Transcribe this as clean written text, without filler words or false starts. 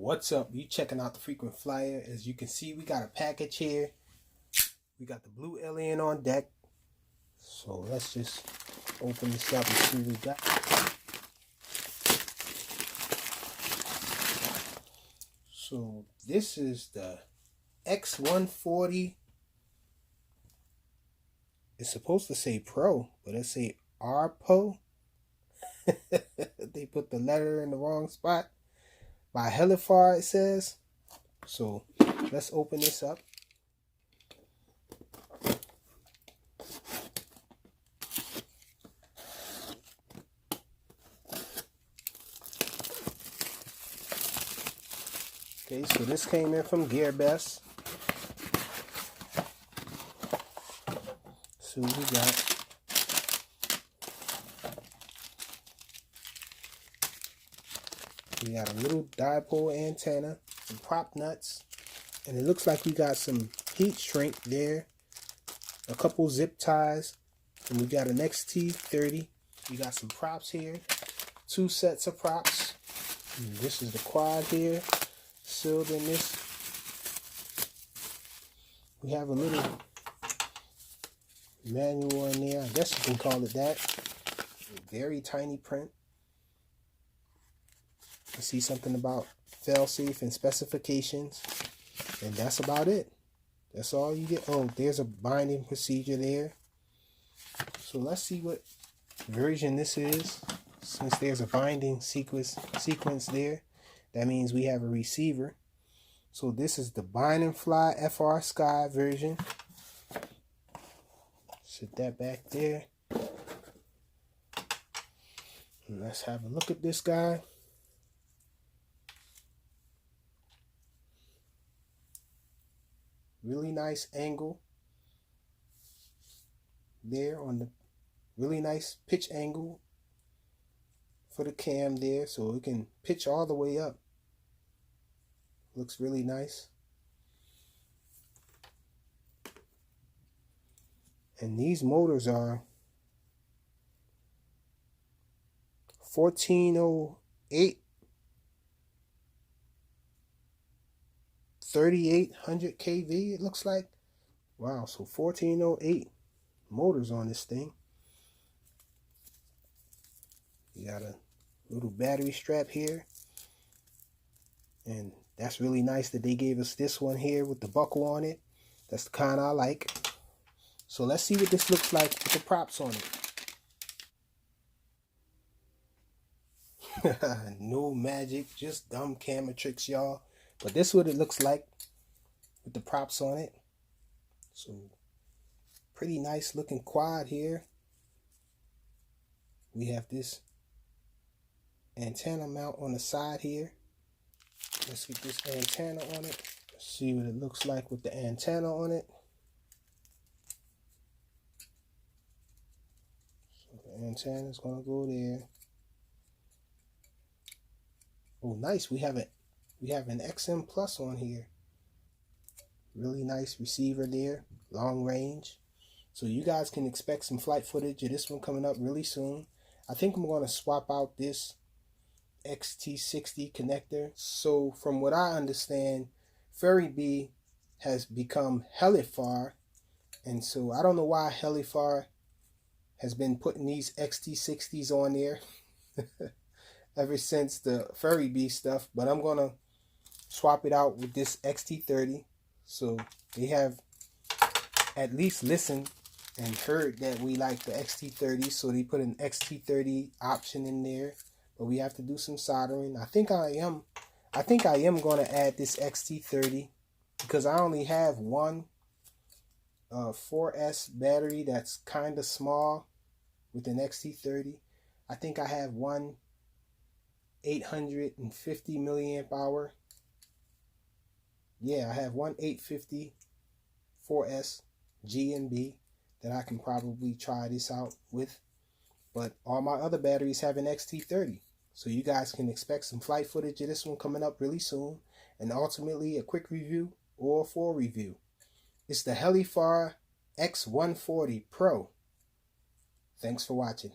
What's up? You checking out the Frequent Flyer. As you can see, we got a package here. We got the Blue Alien on deck. So let's just open this up and see what we got. So this is the X140. It's supposed to say Pro, but it say RPO. They put the letter in the wrong spot. By Helifar, it says. So let's open this up. Okay, so this came in from GearBest. So we got a little dipole antenna, some prop nuts, and it looks like we got some heat shrink there, a couple zip ties, and we got an XT30. We got some props here, 2 sets of props. And this is the quad here, sealed in this. We have a little manual in there, I guess you can call it that. Very tiny print. You see something about failsafe and specifications, and that's about it. That's all you get. Oh, there's a binding procedure there. So let's see what version this is. Since there's a binding sequence there, that means we have a receiver. So this is the Bind and Fly FR Sky version. Sit that back there. And let's have a look at this guy. Really nice angle there on the really nice pitch angle for the cam there, so it can pitch all the way up. Looks really nice. And these motors are 1408 3800 kV, it looks like. Wow, so 1408 motors on this thing. You got a little battery strap here, and that's really nice that they gave us this one here with the buckle on it. That's the kind I like. So let's see what this looks like with the props on it. No magic, just dumb camera tricks, y'all. But this is what it looks like with the props on it. So pretty nice looking quad here. We have this antenna mount on the side here. Let's get this antenna on it. See what it looks like with the antenna on it. So the antenna is gonna go there. Oh, nice. We have an XM Plus on here. Really nice receiver there, long range. So you guys can expect some flight footage of this one coming up really soon. I think I'm going to swap out this XT60 connector. So from what I understand, Ferrybee has become Helifar, and so I don't know why Helifar has been putting these XT60s on there ever since the Ferrybee stuff, but I'm gonna swap it out with this XT30. So they have at least listened and heard that we like the XT30, so they put an XT30 option in there. But we have to do some soldering. I think I am going to add this XT30 because I only have one 4S battery that's kind of small with an XT30. I think I have one 850 milliamp hour. Yeah, I have one 850 4S GMB that I can probably try this out with. But all my other batteries have an XT30. So you guys can expect some flight footage of this one coming up really soon. And ultimately a quick review or a full review. It's the Helifar X140 Pro. Thanks for watching.